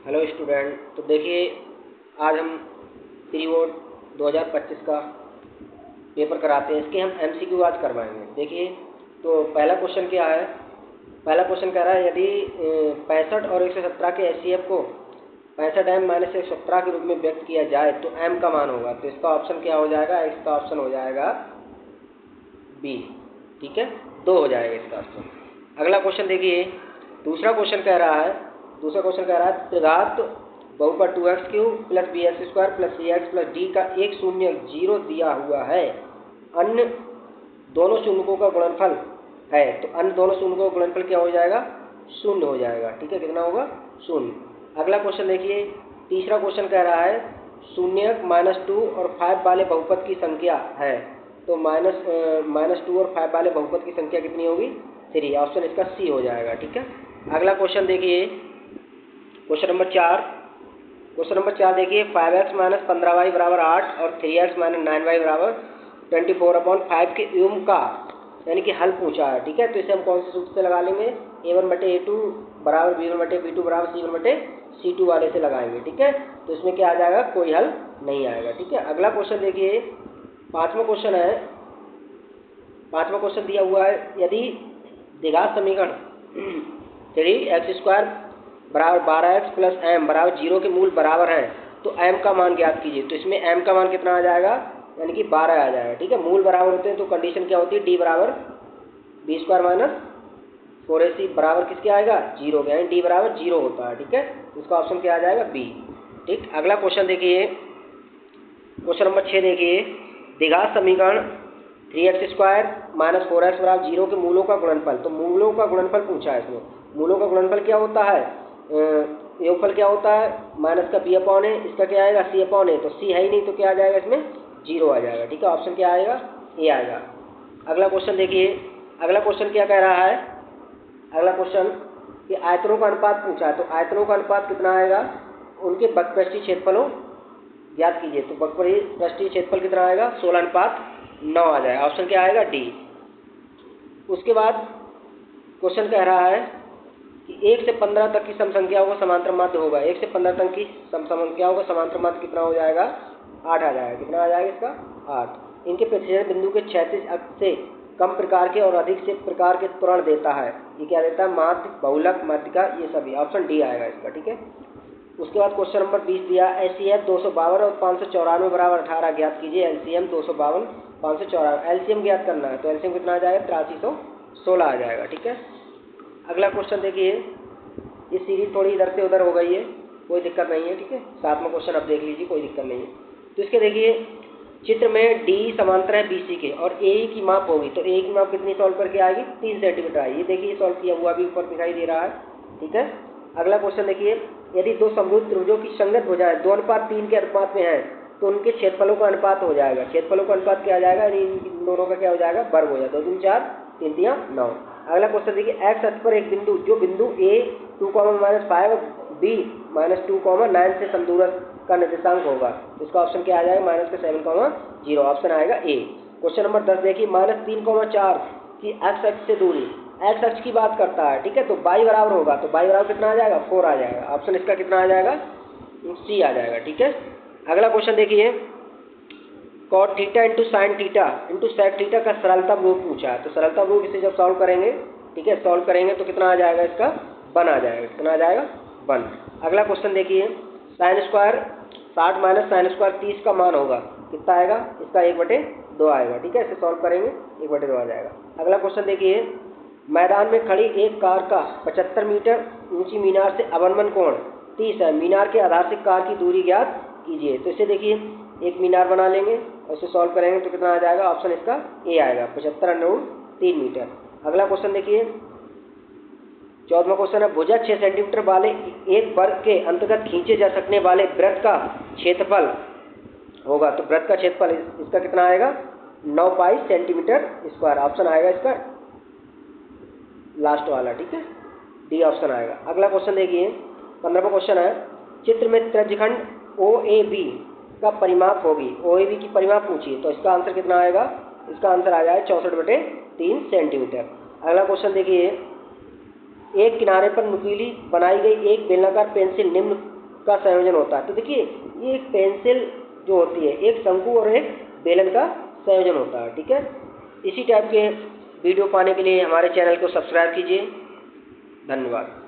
Hello student. तो देखिए, आज हम प्री बोर्ड 2025 का पेपर कराते हैं। इसके हम एमसीक्यू आज करवाएंगे। देखिए, तो पहला क्वेश्चन क्या है। पहला क्वेश्चन कह रहा है, यदि 65 और 117 के एचसीएफ को 65m - 117 के रूप में व्यक्त किया जाए तो m का मान होगा। तो इसका ऑप्शन क्या हो जाएगा? इसका ऑप्शन हो जाएगा बी। ठीक है, 2 हो जाएगा इसका ऑप्शन। अगला क्वेश्चन देखिए, दूसरा क्वेश्चन कह रहा है त्रिघात बहुपद 2x³ + bx² + cx + d का एक शून्य 0 दिया हुआ है। अन्य दोनों शून्यों का गुणनफल है। तो अन्य दोनों शून्यों का गुणनफल क्या हो जाएगा? 0 हो जाएगा। ठीक है, कितना होगा? 0। अगला क्वेश्चन देखिए, तीसरा क्वेश्चन कह रहा है शून्यक -2 और 5 वाले बहुपद की संख्या है। तो -2 और 5 वाले बहुपद की संख्या कितनी होगी? 3। ऑप्शन इसका सी हो जाएगा। ठीक है, अगला क्वेश्चन देखिए, क्वेश्चन नंबर 4 देखिए, 5x - 15y = 8 और 3x - 9y = 24/5 के व्युम का यानी कि हल पूछा है। ठीक है, तो इसे हम कौन से सूत्र से लगा लेंगे? a1/a2 = b1/b2 = c1/c2 वाले से लगाएंगे। ठीक है, तो इसमें क्या आ जाएगा? कोई हल नहीं आएगा। ठीक है, अगला क्वेश्चन देखिए, पांचवा क्वेश्चन दिया हुआ है, यदि द्विघात समीकरण 3x² = 12x + m = 0 के मूल बराबर हैं तो m का मान ज्ञात कीजिए। तो इसमें m का मान कितना आ जाएगा? यानी कि 12 आ जाएगा। ठीक है, मूल बराबर होते हैं तो कंडीशन क्या होती है? d = b² - 4ac बराबर किसके आएगा? 0 के, यानी d = 0 होता है। ठीक है, इसका ऑप्शन क्या आ जाएगा? बी। ठीक, अगला क्वेश्चन देखिए, क्वेश्चन नंबर 6 देखिए, द्विघात समीकरण 3x² - 4x = 0 के मूलों का गुणनफल। तो मूलों का गुणनफल पूछा है इसमें। मूलों का गुणनफल क्या होता है? योगफल क्या होता है? माइनस का b/a, इसका क्या आएगा? c/a। तो c है ही नहीं तो क्या आ जाएगा? इसमें 0 आ जाएगा। ठीक है, ऑप्शन क्या आएगा? ए आएगा। अगला क्वेश्चन देखिए, अगला क्वेश्चन क्या कह रहा है? अगला क्वेश्चन कि आयतनों का अनुपात पूछा है। तो आयतनों का अनुपात कितना आएगा? उनके वक्रपृष्ठीय क्षेत्रफलों ज्ञात कीजिए। तो वक्रपृष्ठीय क्षेत्रफल कितना आएगा? 16:9 आ जाएगा। ऑप्शन क्या आएगा? डी। उसके बाद क्वेश्चन कह रहा है कि 1 से 15 तक की सम संख्याओं का समांतर माध्य होगा। 1 से 15 तक की सम संख्याओं का समांतर माध्य कितना हो जाएगा? 8 आ जाएगा। कितना आ जाएगा इसका? 8। इनके प्रतिच्छेदन बिंदु के क्षैतिज अक्ष से कम प्रकार के और अधिक से प्रकार के त्वरण देता है। ये क्या देता है? माध्य, बहुलक, मध्यिका, ये सभी। ऑप्शन डी आएगा इसका। ठीक है, उसके बाद क्वेश्चन नंबर 20 दिया, एचसीएफ 252 और 594 = 18 ज्ञात कीजिए। एलसीएम 252 594, एलसीएम ज्ञात करना है। तो एलसीएम कितना आ जाएगा? 8316 आ जाएगा। ठीक है, अगला क्वेश्चन देखिए, ये सीरीज थोड़ी इधर से उधर हो गई है, कोई दिक्कत नहीं है। ठीक है, 7वां क्वेश्चन अब देख लीजिए, कोई दिक्कत नहीं है। तो इसके देखिए, चित्र में डी समांतर है बीसी के और ए की माप होगी। तो ए की माप कितनी सॉल्व करके आएगी? 3 सेंटीमीटर आएगी। देखिए, सॉल्व किया हुआ भी ऊपर दिखाई दे रहा है। ठीक है, अगला क्वेश्चन देखिए, यदि दो समरूप त्रिभुजों की संगत भुजाएं 2:3 के अनुपात में है तो उनके क्षेत्रफलों का अनुपात हो जाएगा। क्षेत्रफलों का अनुपात क्या आ जाएगा? यानी इन दोनों का क्या हो जाएगा? वर्ग हो जाएगा। 2 दूनी 4, 3 तिया 9। अगला क्वेश्चन देखिए, एक्स अक्ष पर एक बिंदु जो बिंदु ए 2, -5 और बी -2, 9 से समदूरस्थ का निर्देशांक होगा। इसका ऑप्शन क्या आ जाएगा? -7,0। ऑप्शन आएगा ए। क्वेश्चन नंबर 10 देखिए, -3,4 की एक्स अक्ष से दूरी, एक्स अक्ष की बात करता है। ठीक है, तो y बराबर होगा। तो y बराबर कितना आ जाएगा? 4 आ जाएगा। ऑप्शन इसका कितना आ जाएगा? सी आ जाएगा। ठीक है, अगला क्वेश्चन देखिए, cot θ × sin θ × sec θ का सरलता रूप पूछा है। तो सरलता रूप इसे जब सॉल्व करेंगे, ठीक है, सॉल्व करेंगे तो कितना आ जाएगा? इसका 1 आ जाएगा। कितना आ जाएगा? 1। अगला क्वेश्चन देखिए, sin² 60 - sin² 30 का मान होगा। कितना आएगा? इसका 1/2 आएगा। ठीक है, इसे सॉल्व करेंगे 1/2 आ जाएगा। अगला क्वेश्चन देखिए, मैदान में खड़ी एक कार का 75 मीटर ऊंची मीनार से अवनमन कोण 30 है। मीनार के आधार से कार की दूरी ज्ञात कीजिए। तो इसे देखिए, एक मीनार बना लेंगे और इसे सॉल्व करेंगे तो कितना आ जाएगा? ऑप्शन इसका ए आएगा, 75/3 मीटर। अगला क्वेश्चन देखिए, 14वां क्वेश्चन है, भुजा 6 सेंटीमीटर वाले एक वर्ग के अंतर्गत खींचे जा सकने वाले वृत्त का क्षेत्रफल होगा। तो वृत्त का क्षेत्रफल इसका कितना आएगा? 9 पाई सेंटीमीटर स्क्वायर। ऑप्शन आएगा इसका लास्ट वाला। ठीक है, डी ऑप्शन आएगा। अगला क्वेश्चन देखिए, 15वां क्वेश्चन है, चित्र में त्रिज्यखंड OAB का परिमाप होगी। OAB की परिमाप पूछिए। तो इसका आंसर कितना आएगा? इसका आंसर आ जाएगा 64/3 सेंटीमीटर। अगला क्वेश्चन देखिए, एक किनारे पर नुकीली बनाई गई एक बेलनाकार पेंसिल निम्न का संयोजन होता है। तो देखिए ये एक पेंसिल जो होती है एक शंकु और एक बेलन का संयोजन होता है। ठीक है, इसी टाइप के वीडियो पाने के लिए हमारे चैनल को सब्सक्राइब कीजिए। धन्यवाद।